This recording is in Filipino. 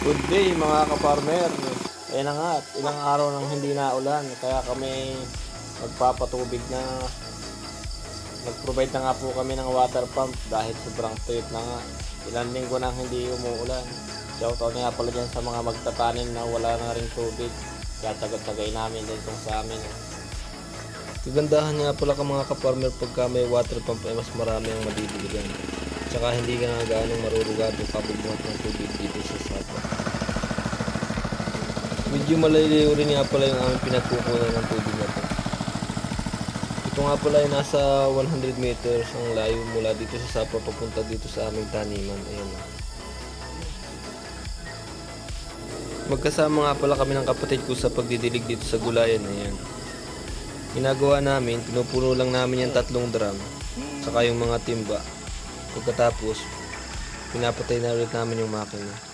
Good day mga ka-farmer. Ayan na nga, ilang araw nang hindi na ulan. Kaya kami magpapatubig na. Nag-provide na nga po kami ng water pump dahil sobrang tuyot na nga. Ilang linggo nang hindi umuulan. Shoutout nga pala dyan sa mga magtatanim na wala na rin tubig. Kaya tagot-tagay namin din itong sa amin. Kagandahan nga pala ka mga ka-farmer pagka may water pump ay mas marami ang madidiligan. Tsaka hindi ka nga gaanong marurugado kabubungat ng tubig dito sa sapa. Medyo malalayo rin nga pala yung aming pinagkukunan ng tubig na to. Ito nga pala ay nasa 100 meters ang layo mula dito sa sapa papunta dito sa aming taniman. Ayan. Magkasama nga pala kami ng kapatid ko sa pagdidilig dito sa gulayan. Ayan. Ginagawa namin, pinupuno lang namin yung 3 drum saka yung mga timba. Pagkatapos, pinapatay na ulit namin yung makina.